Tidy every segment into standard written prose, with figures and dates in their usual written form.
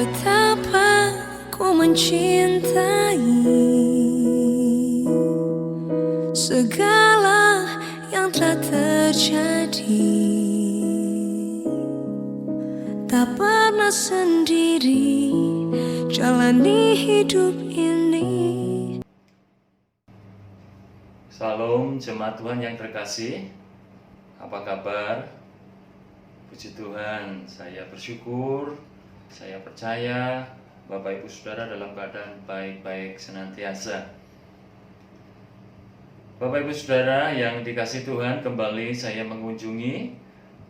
Betapa ku mencintai segala yang telah terjadi. Tak pernah sendiri jalani hidup ini. Salam jemaat Tuhan yang terkasih. Apa kabar? Puji Tuhan, saya bersyukur, saya percaya Bapak Ibu Saudara dalam keadaan baik-baik senantiasa. Bapak Ibu Saudara yang dikasih Tuhan, kembali saya mengunjungi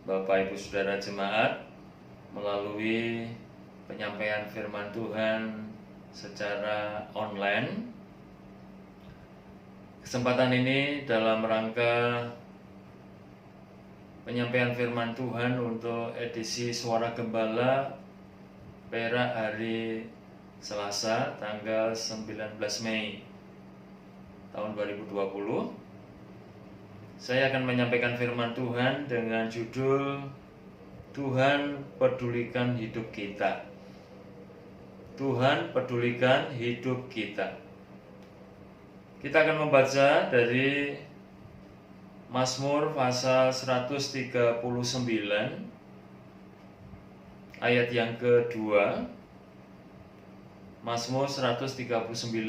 Bapak Ibu Saudara jemaat melalui penyampaian firman Tuhan secara online. Kesempatan ini dalam rangka penyampaian firman Tuhan untuk edisi Suara Gembala Perak hari Selasa tanggal 19 Mei tahun 2020. Saya akan menyampaikan firman Tuhan dengan judul Tuhan pedulikan hidup kita. Tuhan pedulikan hidup kita. Kita akan membaca dari Mazmur pasal 139 ayat yang kedua. Mazmur 139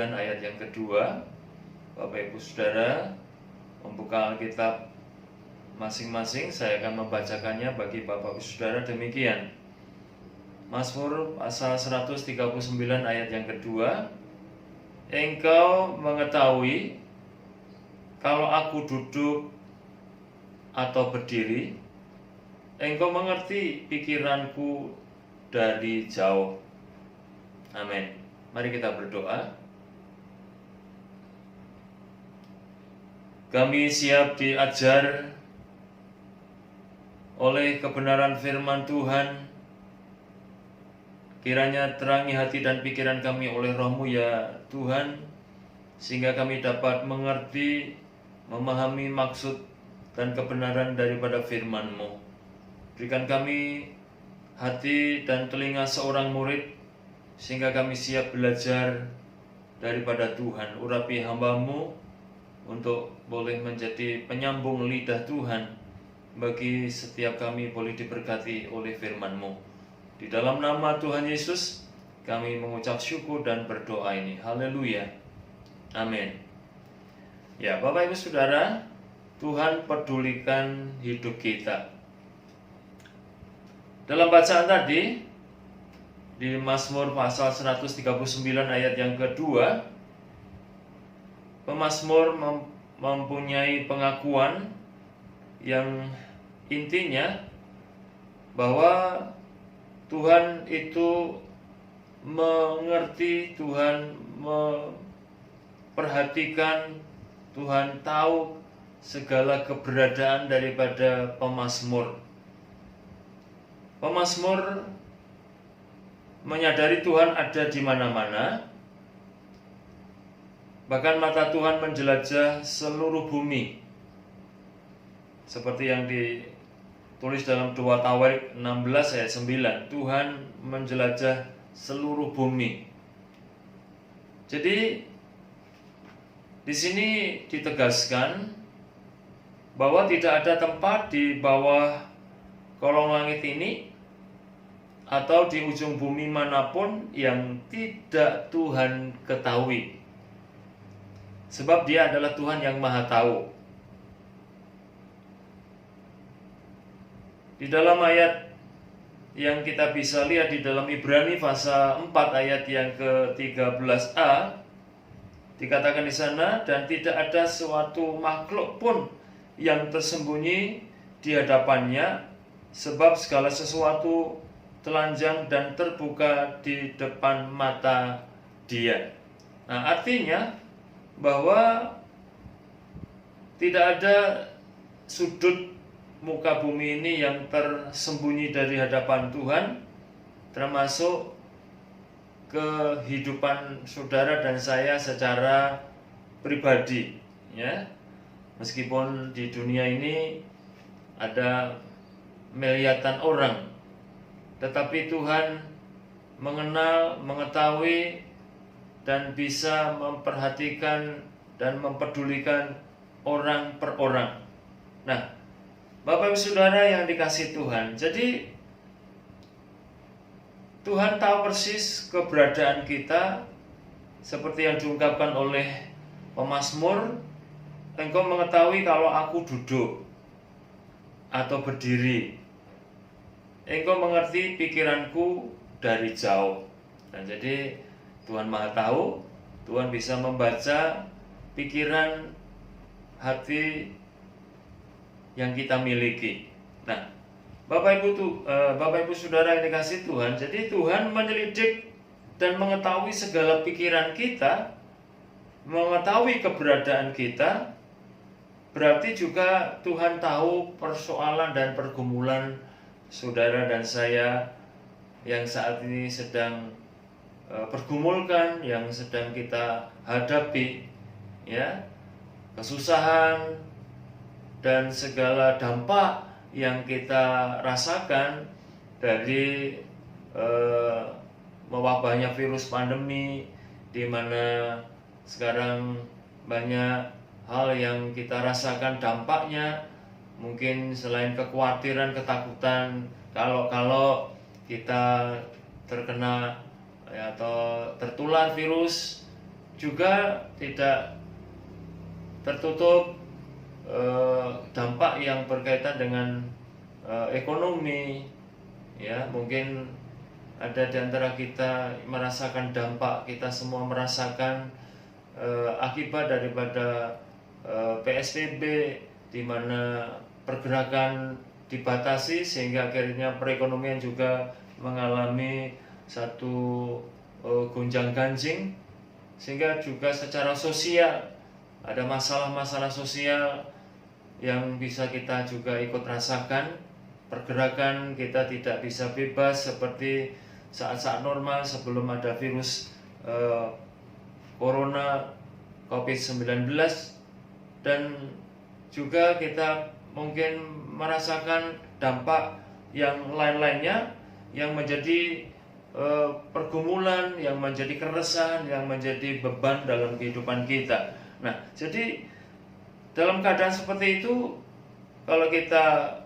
ayat yang kedua. Bapak Ibu Saudara membuka Alkitab masing-masing, saya akan membacakannya bagi Bapak Ibu Saudara demikian. Mazmur pasal 139 ayat yang kedua. Engkau mengetahui kalau aku duduk atau berdiri, Engkau mengerti pikiranku dari jauh. Amin. Mari kita berdoa. Kami siap diajar oleh kebenaran firman Tuhan. Kiranya terangi hati dan pikiran kami oleh Roh-Mu ya Tuhan, sehingga kami dapat mengerti, memahami maksud dan kebenaran daripada firman-Mu. Berikan kami hati dan telinga seorang murid, sehingga kami siap belajar daripada Tuhan. Urapi hamba-Mu untuk boleh menjadi penyambung lidah Tuhan bagi setiap kami boleh diberkati oleh firman-Mu. Di dalam nama Tuhan Yesus kami mengucap syukur dan berdoa ini. Haleluya. Amin. Ya, Bapak Ibu Saudara, Tuhan pedulikan hidup kita. Dalam bacaan tadi di Mazmur pasal 139 ayat yang kedua, pemazmur mempunyai pengakuan yang intinya bahwa Tuhan itu mengerti, Tuhan memperhatikan, Tuhan tahu segala keberadaan daripada pemazmur. Pemazmur menyadari Tuhan ada di mana-mana. Bahkan mata Tuhan menjelajah seluruh bumi. Seperti yang ditulis dalam 2 Tawarik 16 ayat 9, Tuhan menjelajah seluruh bumi. Jadi di sini ditegaskan bahwa tidak ada tempat di bawah kolong langit ini atau di ujung bumi manapun yang tidak Tuhan ketahui. Sebab Dia adalah Tuhan yang Maha Tahu. Di dalam ayat yang kita bisa lihat di dalam Ibrani pasal 4 ayat yang ke-13a, dikatakan di sana, dan tidak ada suatu makhluk pun yang tersembunyi di hadapannya, sebab segala sesuatu telanjang dan terbuka di depan mata Dia. Nah, artinya bahwa tidak ada sudut muka bumi ini yang tersembunyi dari hadapan Tuhan, termasuk kehidupan saudara dan saya secara pribadi, ya. Meskipun di dunia ini ada miliaran orang, tetapi Tuhan mengenal, mengetahui, dan bisa memperhatikan dan mempedulikan orang per orang. Nah, Bapak Ibu Saudara yang dikasihi Tuhan, jadi Tuhan tahu persis keberadaan kita, seperti yang diungkapkan oleh pemazmur, engkau mengetahui kalau aku duduk atau berdiri, engkau mengerti pikiranku dari jauh. Nah, jadi Tuhan Maha tahu, Tuhan bisa membaca pikiran hati yang kita miliki. Nah, Bapak Ibu Saudara yang dikasihi Tuhan, jadi Tuhan menyelidik dan mengetahui segala pikiran kita, mengetahui keberadaan kita. Berarti juga Tuhan tahu persoalan dan pergumulan saudara dan saya yang saat ini sedang pergumulkan, yang sedang kita hadapi, ya, kesusahan dan segala dampak yang kita rasakan dari mewabahnya virus pandemi, di mana sekarang banyak hal yang kita rasakan dampaknya. Mungkin selain kekhawatiran, ketakutan, kalau kita terkena atau tertular virus, juga tidak tertutup dampak yang berkaitan dengan ekonomi, ya. Mungkin ada di antara kita merasakan dampak, kita semua merasakan akibat daripada PSBB, di mana pergerakan dibatasi sehingga akhirnya perekonomian juga mengalami satu gonjang-ganjing, sehingga juga secara sosial ada masalah-masalah sosial yang bisa kita juga ikut rasakan. Pergerakan kita tidak bisa bebas seperti saat-saat normal sebelum ada virus corona COVID-19, dan juga kita mungkin merasakan dampak yang lain-lainnya yang menjadi pergumulan, yang menjadi keresahan, yang menjadi beban dalam kehidupan kita. Nah, jadi dalam keadaan seperti itu, kalau kita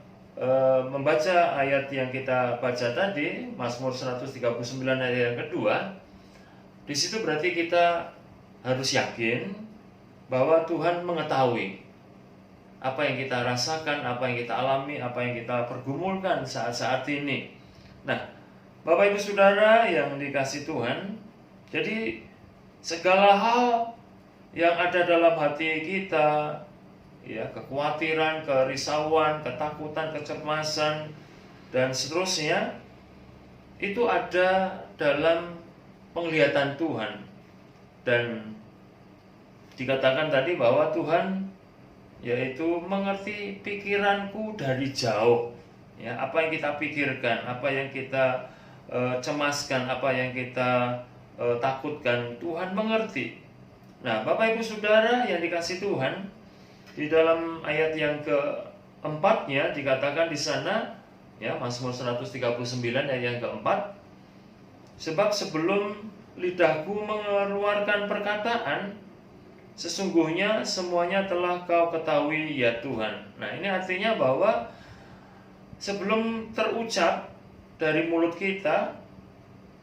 membaca ayat yang kita baca tadi, Mazmur 139 ayat yang kedua, di situ berarti kita harus yakin bahwa Tuhan mengetahui apa yang kita rasakan, apa yang kita alami, apa yang kita pergumulkan saat-saat ini. Nah, Bapak Ibu Saudara yang dikasihi Tuhan, jadi segala hal yang ada dalam hati kita, ya, kekhawatiran, kerisauan, ketakutan, kecemasan, dan seterusnya, itu ada dalam penglihatan Tuhan. Dan dikatakan tadi bahwa Tuhan yaitu mengerti pikiranku dari jauh, ya, apa yang kita pikirkan, apa yang kita cemaskan, apa yang kita takutkan, Tuhan mengerti. Nah, Bapak Ibu Saudara yang dikasihi Tuhan, di dalam ayat yang keempatnya dikatakan di sana, ya, Mazmur 139 ayat yang keempat, sebab sebelum lidahku mengeluarkan perkataan, sesungguhnya semuanya telah kau ketahui ya Tuhan. Nah, ini artinya bahwa sebelum terucap dari mulut kita,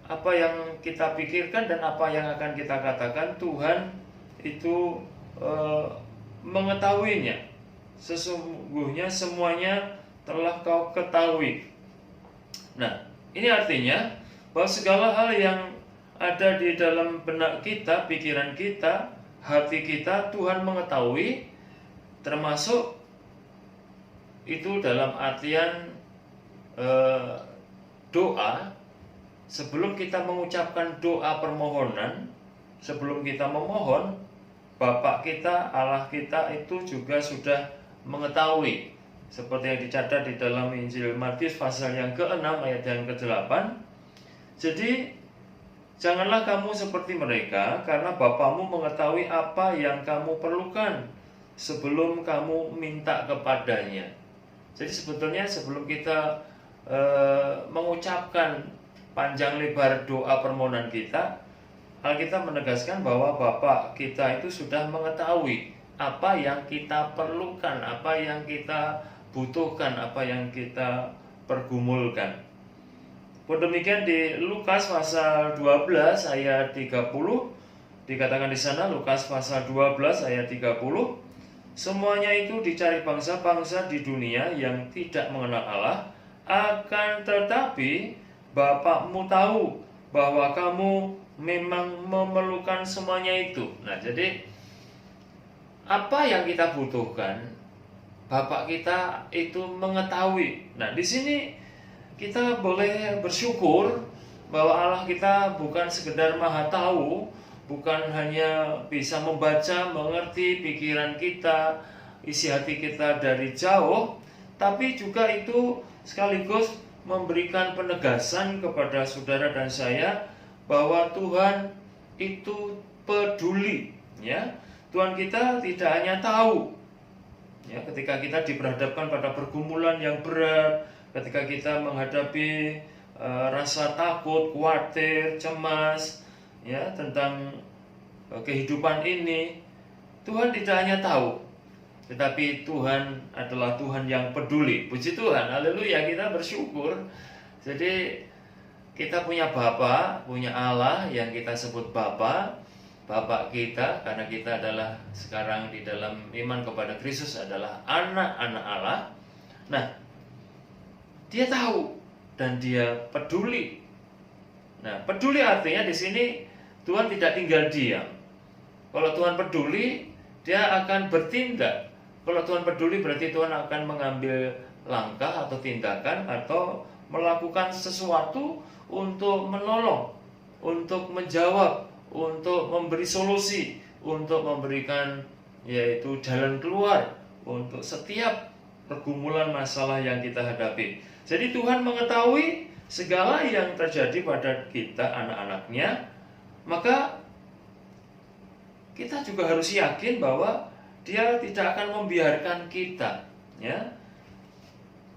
apa yang kita pikirkan dan apa yang akan kita katakan, Tuhan itu mengetahuinya. Sesungguhnya semuanya telah kau ketahui. Nah, ini artinya bahwa segala hal yang ada di dalam benak kita, pikiran kita, hati kita, Tuhan mengetahui, termasuk itu dalam artian doa. Sebelum kita mengucapkan doa permohonan, sebelum kita memohon, Bapa kita, Allah kita itu juga sudah mengetahui. Seperti yang dicatat di dalam Injil Matius pasal yang ke-6 ayat yang ke-8. Jadi janganlah kamu seperti mereka, karena Bapamu mengetahui apa yang kamu perlukan sebelum kamu minta kepadanya. Jadi sebetulnya sebelum kita mengucapkan panjang lebar doa permohonan kita, Alkitab menegaskan bahwa Bapa kita itu sudah mengetahui apa yang kita perlukan, apa yang kita butuhkan, apa yang kita pergumulkan. Pun demikian di Lukas pasal 12 ayat 30 dikatakan di sana, Lukas pasal 12 ayat 30, semuanya itu dicari bangsa-bangsa di dunia yang tidak mengenal Allah, akan tetapi Bapakmu tahu bahwa kamu memang memerlukan semuanya itu. Nah, jadi apa yang kita butuhkan, Bapak kita itu mengetahui. Nah, di sini kita boleh bersyukur bahwa Allah kita bukan sekedar maha tahu, bukan hanya bisa membaca, mengerti pikiran kita, isi hati kita dari jauh, tapi juga itu sekaligus memberikan penegasan kepada saudara dan saya bahwa Tuhan itu peduli, ya. Tuhan kita tidak hanya tahu, ya, ketika kita diperhadapkan pada pergumulan yang berat, ketika kita menghadapi rasa takut, khawatir, cemas, ya, tentang kehidupan ini, Tuhan tidak hanya tahu, tetapi Tuhan adalah Tuhan yang peduli. Puji Tuhan, haleluya, kita bersyukur. Jadi kita punya Bapa, punya Allah yang kita sebut Bapa, Bapa kita, karena kita adalah sekarang di dalam iman kepada Kristus adalah anak-anak Allah. Nah, Dia tahu dan Dia peduli. Nah, peduli artinya di sini Tuhan tidak tinggal diam. Kalau Tuhan peduli, Dia akan bertindak. Kalau Tuhan peduli berarti Tuhan akan mengambil langkah atau tindakan atau melakukan sesuatu untuk menolong, untuk menjawab, untuk memberi solusi, untuk memberikan yaitu jalan keluar untuk setiap pergumulan masalah yang kita hadapi. Jadi Tuhan mengetahui segala yang terjadi pada kita, anak-anaknya, maka kita juga harus yakin bahwa Dia tidak akan membiarkan kita, ya.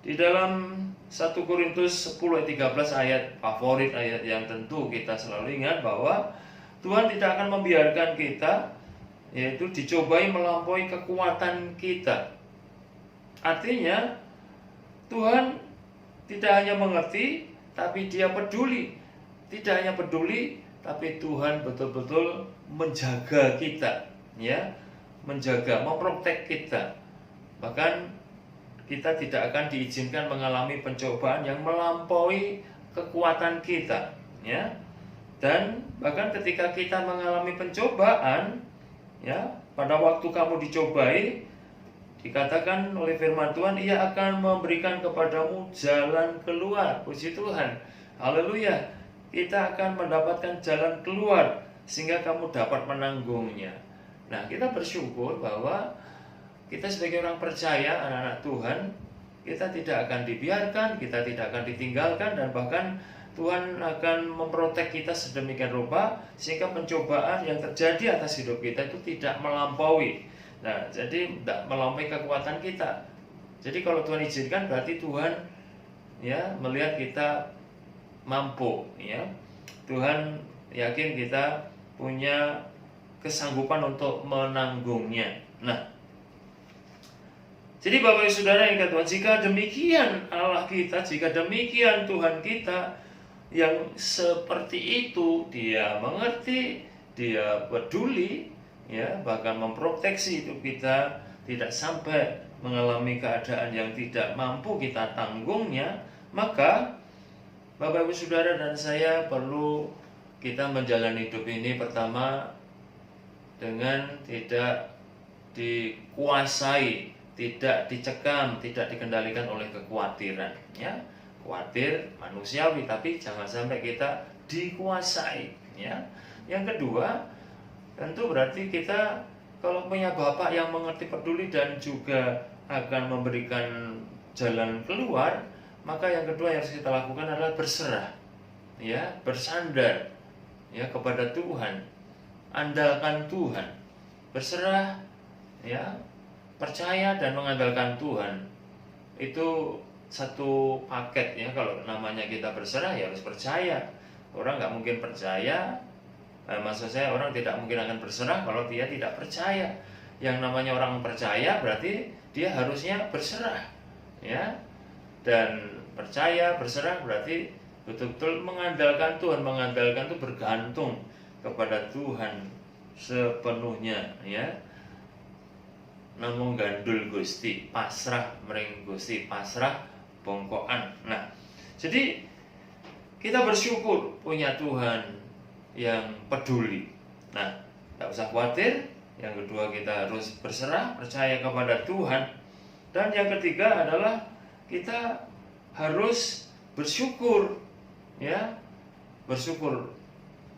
Di dalam 1 Korintus 10 ayat 13, ayat favorit, ayat yang tentu kita selalu ingat bahwa Tuhan tidak akan membiarkan kita yaitu dicobai melampaui kekuatan kita. Artinya Tuhan tidak hanya mengerti, tapi Dia peduli. Tidak hanya peduli, tapi Tuhan betul-betul menjaga kita, ya, menjaga, memprotek kita. Bahkan kita tidak akan diizinkan mengalami pencobaan yang melampaui kekuatan kita, ya. Dan bahkan ketika kita mengalami pencobaan, ya, pada waktu kamu dicobai, dikatakan oleh firman Tuhan, Ia akan memberikan kepadamu jalan keluar. Puji Tuhan, haleluya. Kita akan mendapatkan jalan keluar sehingga kamu dapat menanggungnya. Nah, kita bersyukur bahwa kita sebagai orang percaya, anak-anak Tuhan, kita tidak akan dibiarkan, kita tidak akan ditinggalkan, dan bahkan Tuhan akan memprotek kita sedemikian rupa sehingga pencobaan yang terjadi atas hidup kita itu tidak melampaui. Nah, jadi tidak melampaui kekuatan kita. Jadi kalau Tuhan izinkan berarti Tuhan, ya, melihat kita mampu, ya. Tuhan yakin kita punya kesanggupan untuk menanggungnya. Nah, jadi Bapak Ibu Saudara yang Tuhan, jika demikian Allah kita, jika demikian Tuhan kita yang seperti itu, Dia mengerti, Dia peduli, ya, bahkan memproteksi hidup kita tidak sampai mengalami keadaan yang tidak mampu kita tanggungnya, maka Bapak Ibu Saudara dan saya perlu kita menjalani hidup ini pertama dengan tidak dikuasai, tidak dicekam, tidak dikendalikan oleh kekhawatiran, ya. Khawatir manusiawi, tapi jangan sampai kita dikuasai, ya. Yang kedua, tentu berarti kita kalau punya Bapak yang mengerti, peduli, dan juga akan memberikan jalan keluar, maka yang kedua yang harus kita lakukan adalah berserah, ya, bersandar, ya, kepada Tuhan, andalkan Tuhan, berserah, ya, percaya dan mengandalkan Tuhan. Itu satu paket ya. Kalau namanya kita berserah ya harus percaya. Orang nggak mungkin percaya, maksud saya orang tidak mungkin akan berserah kalau dia tidak percaya. Yang namanya orang percaya berarti dia harusnya berserah, ya. Dan percaya, berserah berarti betul-betul mengandalkan Tuhan. Mengandalkan itu bergantung kepada Tuhan sepenuhnya, ya. Namung gandul Gusti, pasrah mring Gusti, pasrah bongkoan. Nah, jadi kita bersyukur punya Tuhan yang peduli. Nah, tidak usah khawatir. Yang kedua, kita harus berserah, percaya kepada Tuhan. Dan yang ketiga adalah kita harus bersyukur, ya. Bersyukur,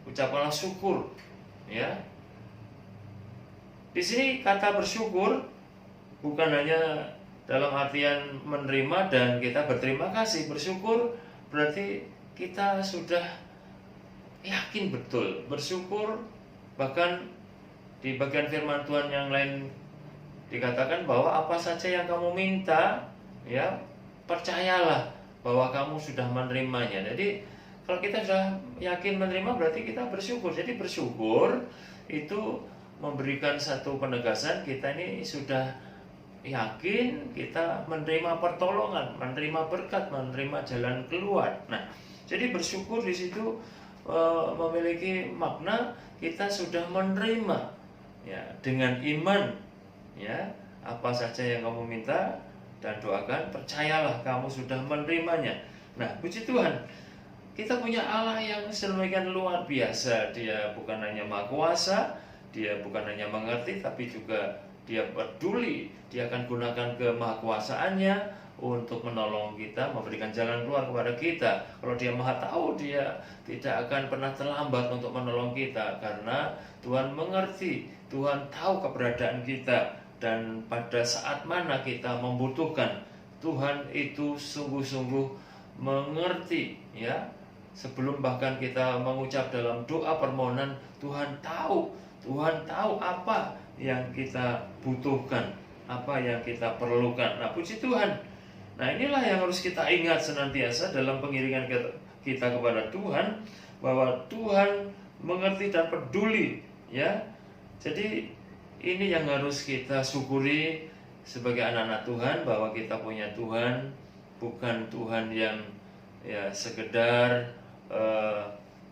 ucapkanlah syukur, ya. Di sini kata bersyukur bukan hanya dalam artian menerima dan kita berterima kasih. Bersyukur berarti kita sudah yakin betul bersyukur. Bahkan di bagian firman Tuhan yang lain dikatakan bahwa apa saja yang kamu minta, ya, percayalah bahwa kamu sudah menerimanya. Jadi kalau kita sudah yakin menerima berarti kita bersyukur. Jadi bersyukur itu memberikan satu penegasan kita ini sudah yakin kita menerima pertolongan, menerima berkat, menerima jalan keluar. Nah, jadi bersyukur di situ memiliki makna kita sudah menerima, ya, dengan iman, ya, apa saja yang kamu minta dan doakan, percayalah kamu sudah menerimanya. Nah, puji Tuhan, kita punya Allah yang sedemikian luar biasa. Dia bukan hanya Maha Kuasa, Dia bukan hanya mengerti, tapi juga Dia peduli. Dia akan gunakan kemahakuasaannya untuk menolong kita, memberikan jalan keluar kepada kita. Kalau Dia Maha Tahu, Dia tidak akan pernah terlambat untuk menolong kita, karena Tuhan mengerti, Tuhan tahu keberadaan kita, dan pada saat mana kita membutuhkan, Tuhan itu sungguh-sungguh mengerti, ya. Sebelum bahkan kita mengucap dalam doa permohonan, Tuhan tahu apa yang kita butuhkan, apa yang kita perlukan. Nah, puji Tuhan. Nah, inilah yang harus kita ingat senantiasa dalam pengiringan kita kepada Tuhan, bahwa Tuhan mengerti dan peduli, ya. Jadi ini yang harus kita syukuri sebagai anak-anak Tuhan, bahwa kita punya Tuhan, bukan Tuhan yang, ya, sekedar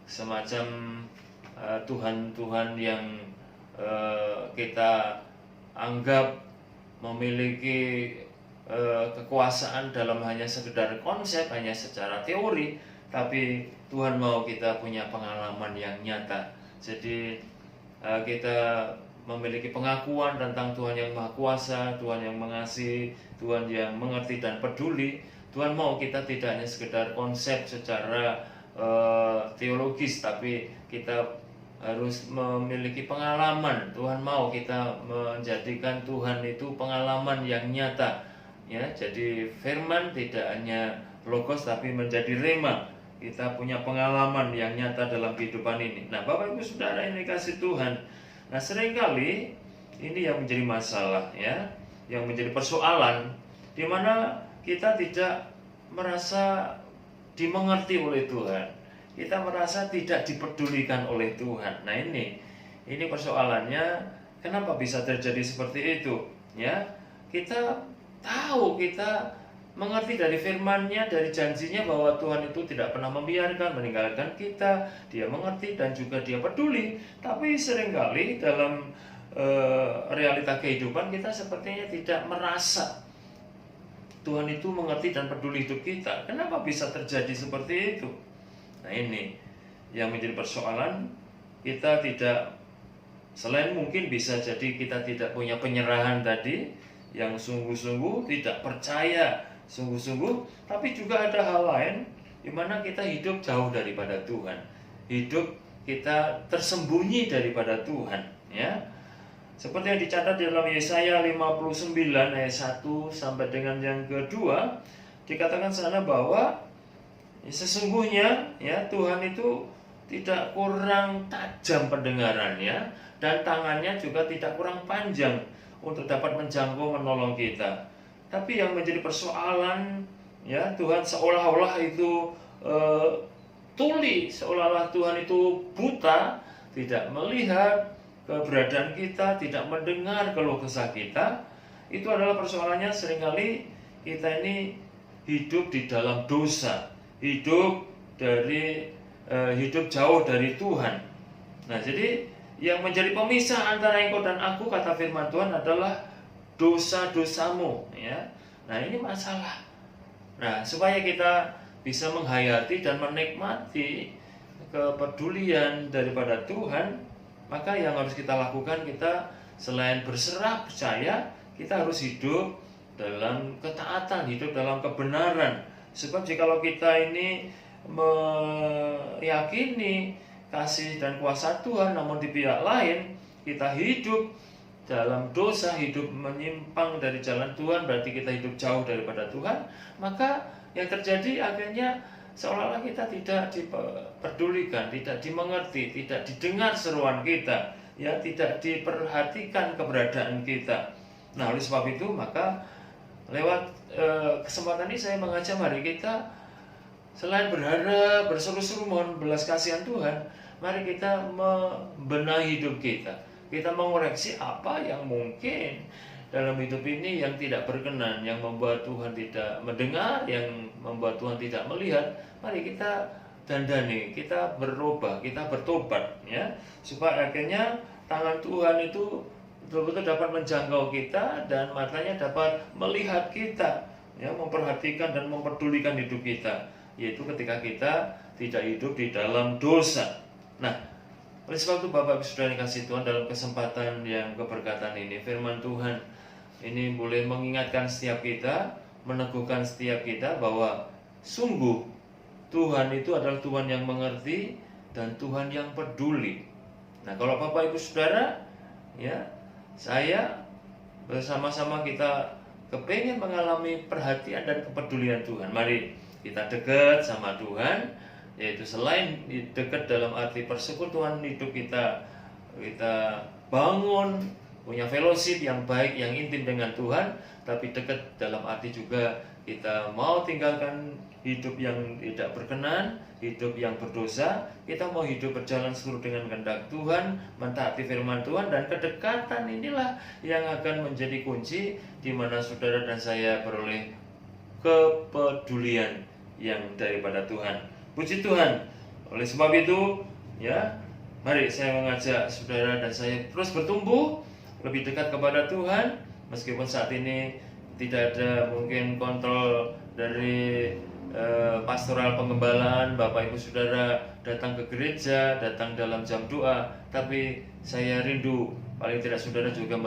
semacam Tuhan yang kita anggap memiliki kekuasaan dalam hanya sekedar konsep, hanya secara teori, tapi Tuhan mau kita punya pengalaman yang nyata. Jadi kita memiliki pengakuan tentang Tuhan yang Maha Kuasa, Tuhan yang mengasihi, Tuhan yang mengerti dan peduli. Tuhan mau kita tidak hanya sekedar konsep secara teologis, tapi kita harus memiliki pengalaman. Tuhan mau kita menjadikan Tuhan itu pengalaman yang nyata, ya. Jadi firman tidak hanya logos tapi menjadi rema. Kita punya pengalaman yang nyata dalam kehidupan ini. Nah, Bapak Ibu Saudara yang dikasihi Tuhan, nah, seringkali ini yang menjadi masalah, ya, yang menjadi persoalan, di mana kita tidak merasa dimengerti oleh Tuhan. Kita merasa tidak dipedulikan oleh Tuhan. Nah, ini persoalannya. Kenapa bisa terjadi seperti itu? Ya, kita tahu, kita mengerti dari firman-Nya, dari janjinya bahwa Tuhan itu tidak pernah membiarkan, meninggalkan kita. Dia mengerti dan juga Dia peduli. Tapi seringkali dalam realita kehidupan kita sepertinya tidak merasa Tuhan itu mengerti dan peduli hidup kita. Kenapa bisa terjadi seperti itu? Nah, ini yang menjadi persoalan. Kita tidak, selain mungkin bisa jadi kita tidak punya penyerahan tadi yang sungguh-sungguh, tidak percaya sungguh-sungguh, tapi juga ada hal lain di mana kita hidup jauh daripada Tuhan. Hidup kita tersembunyi daripada Tuhan, ya. Seperti yang dicatat dalam Yesaya 59 ayat 1 sampai dengan yang kedua, dikatakan sana bahwa sesungguhnya, ya, Tuhan itu tidak kurang tajam pendengarannya, dan tangannya juga tidak kurang panjang untuk dapat menjangkau menolong kita. Tapi yang menjadi persoalan Ya, Tuhan seolah-olah itu tuli, seolah-olah Tuhan itu buta, tidak melihat keberadaan kita, tidak mendengar keluh kesah kita. Itu adalah persoalannya seringkali kita ini hidup di dalam dosa, hidup jauh dari Tuhan. Nah, jadi yang menjadi pemisah antara engkau dan aku, kata firman Tuhan, adalah dosa-dosamu, ya. Nah, ini masalah. Nah, supaya kita bisa menghayati dan menikmati kepedulian daripada Tuhan, maka yang harus kita lakukan, kita selain berserah percaya, kita harus hidup dalam ketaatan, hidup dalam kebenaran. Sebab jikalau kita ini meyakini kasih dan kuasa Tuhan, namun di pihak lain kita hidup dalam dosa, hidup menyimpang dari jalan Tuhan, berarti kita hidup jauh daripada Tuhan. Maka yang terjadi akhirnya seolah-olah kita tidak dipedulikan, tidak dimengerti, tidak didengar seruan kita, ya, tidak diperhatikan keberadaan kita. Nah, oleh sebab itu maka lewat kesempatan ini saya mengajak mari kita selain berharap, berseru-seru mohon belas kasihan Tuhan, mari kita membenahi hidup kita. Kita mengoreksi apa yang mungkin dalam hidup ini yang tidak berkenan, yang membuat Tuhan tidak mendengar, yang membuat Tuhan tidak melihat. Mari kita dandani, kita berubah, kita bertobat, ya, supaya akhirnya tangan Tuhan itu betul-betul dapat menjangkau kita dan matanya dapat melihat kita, ya, memperhatikan dan mempedulikan hidup kita, yaitu ketika kita tidak hidup di dalam dosa. Nah, oleh sebab itu Bapak Ibu Saudara yang kasih Tuhan, dalam kesempatan yang keberkatan ini, firman Tuhan ini boleh mengingatkan setiap kita, meneguhkan setiap kita bahwa sungguh Tuhan itu adalah Tuhan yang mengerti dan Tuhan yang peduli. Nah, kalau Bapak Ibu Saudara, ya, saya bersama-sama kita kepengen mengalami perhatian dan kepedulian Tuhan. Mari kita dekat sama Tuhan, yaitu selain dekat dalam arti persekutuan hidup kita bangun, punya fellowship yang baik, yang intim dengan Tuhan, tapi dekat dalam arti juga kita mau tinggalkan hidup yang tidak berkenan, hidup yang berdosa. Kita mau hidup berjalan seluruh dengan kehendak Tuhan, mentaati firman Tuhan, dan kedekatan inilah yang akan menjadi kunci di mana saudara dan saya beroleh kepedulian yang daripada Tuhan. Puji Tuhan. Oleh sebab itu, ya, mari saya mengajak saudara dan saya terus bertumbuh lebih dekat kepada Tuhan, meskipun saat ini tidak ada mungkin kontrol dari pastoral pengembalaan, Bapak Ibu Saudara datang ke gereja, datang dalam jam doa, tapi saya rindu paling tidak saudara juga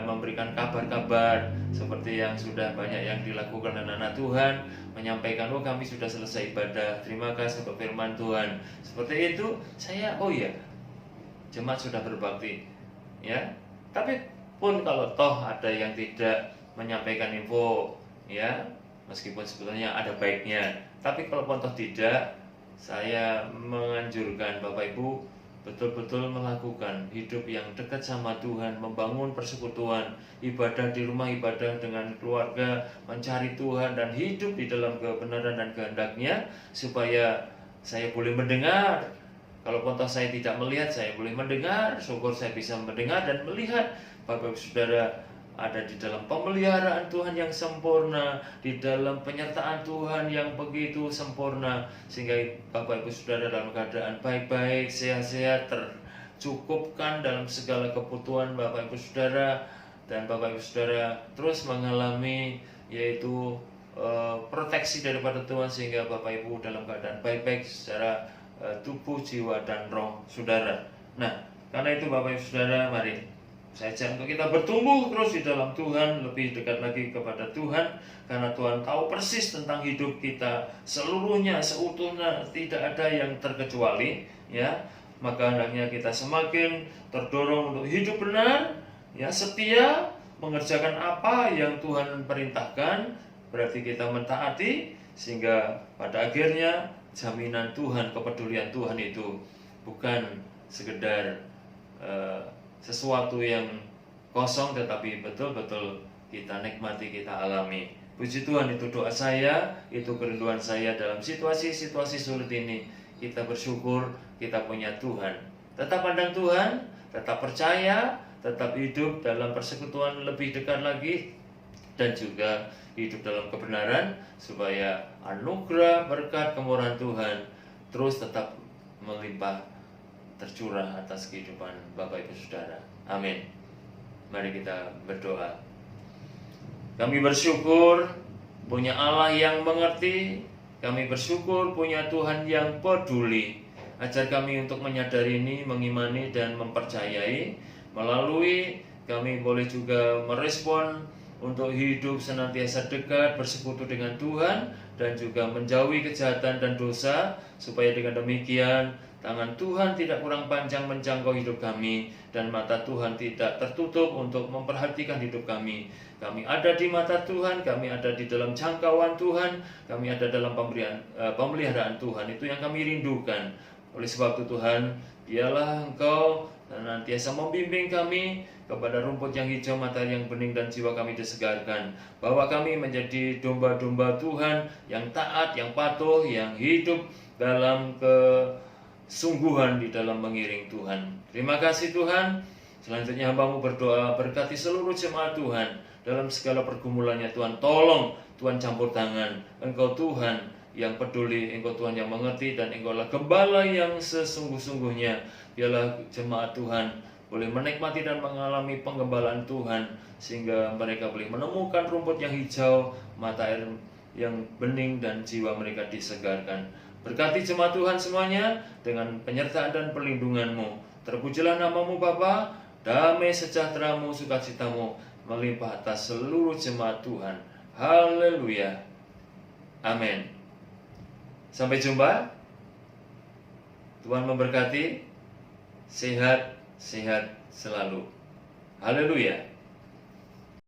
memberikan kabar-kabar seperti yang sudah banyak yang dilakukan anak-anak Tuhan, menyampaikan, oh kami sudah selesai ibadah, terima kasih untuk firman Tuhan. Seperti itu saya, oh iya, jemaat sudah berbakti, ya. Tapi pun kalau toh ada yang tidak menyampaikan info, ya, meskipun sebetulnya ada baiknya, tapi kalau pun toh tidak, saya menganjurkan Bapak Ibu betul-betul melakukan hidup yang dekat sama Tuhan, membangun persekutuan, ibadah di rumah ibadah dengan keluarga, mencari Tuhan dan hidup di dalam kebenaran dan kehendak-Nya, supaya saya boleh mendengar. Kalaupun toh saya tidak melihat, saya boleh mendengar. Syukur saya bisa mendengar dan melihat Bapak Ibu Saudara ada di dalam pemeliharaan Tuhan yang sempurna, di dalam penyertaan Tuhan yang begitu sempurna, sehingga Bapak Ibu Saudara dalam keadaan baik-baik, sehat-sehat, tercukupkan dalam segala kebutuhan Bapak Ibu Saudara, dan Bapak Ibu Saudara terus mengalami yaitu proteksi daripada Tuhan, sehingga Bapak Ibu dalam keadaan baik-baik secara tubuh, jiwa, dan roh saudara. Nah, karena itu Bapak Ibu Saudara, mari saya ajak untuk kita bertumbuh terus di dalam Tuhan, lebih dekat lagi kepada Tuhan, karena Tuhan tahu persis tentang hidup kita seluruhnya, seutuhnya, tidak ada yang terkecuali, ya. Maka hendaknya kita semakin terdorong untuk hidup benar, ya, setia, mengerjakan apa yang Tuhan perintahkan, berarti kita mentaati, sehingga pada akhirnya jaminan Tuhan, kepedulian Tuhan itu bukan sekedar sesuatu yang kosong, tetapi betul-betul kita nikmati, kita alami. Puji Tuhan, itu doa saya, itu kerinduan saya dalam situasi-situasi sulit ini. Kita bersyukur kita punya Tuhan. Tetap pandang Tuhan, tetap percaya, tetap hidup dalam persekutuan lebih dekat lagi, dan juga hidup dalam kebenaran, supaya anugerah, berkat, kemurahan Tuhan terus tetap melimpah tercurah atas kehidupan Bapak Ibu Saudara. Amin. Mari kita berdoa. Kami bersyukur punya Allah yang mengerti. Kami bersyukur punya Tuhan yang peduli. Ajar kami untuk menyadari ini, mengimani dan mempercayai. Melalui kami boleh juga merespon untuk hidup senantiasa dekat bersekutu dengan Tuhan, dan juga menjauhi kejahatan dan dosa, supaya dengan demikian tangan Tuhan tidak kurang panjang menjangkau hidup kami, dan mata Tuhan tidak tertutup untuk memperhatikan hidup kami. Kami ada di mata Tuhan, kami ada di dalam jangkauan Tuhan, kami ada dalam pemeliharaan Tuhan. Itu yang kami rindukan. Oleh sebab itu Tuhan, biarlah Engkau senantiasa membimbing kami kepada rumput yang hijau, matahari yang bening, dan jiwa kami disegarkan. Bahwa kami menjadi domba-domba Tuhan yang taat, yang patuh, yang hidup dalam kesungguhan di dalam mengiring Tuhan. Terima kasih Tuhan. Selanjutnya hamba-Mu berdoa, berkati seluruh jemaat Tuhan dalam segala pergumulannya Tuhan. Tolong Tuhan campur tangan. Engkau Tuhan yang peduli, Engkau Tuhan yang mengerti, dan Engkaulah gembala yang sesungguh-sungguhnya. Biarlah jemaat Tuhan boleh menikmati dan mengalami penggembalaan Tuhan, sehingga mereka boleh menemukan rumput yang hijau, mata air yang bening, dan jiwa mereka disegarkan. Berkati jemaat Tuhan semuanya dengan penyertaan dan perlindungan-Mu. Terpujilah nama-Mu Bapa, damai sejahtera-Mu, sukacita-Mu melimpah atas seluruh jemaat Tuhan. Haleluya. Amin. Sampai jumpa. Tuhan memberkati. Sehat selalu. Haleluya.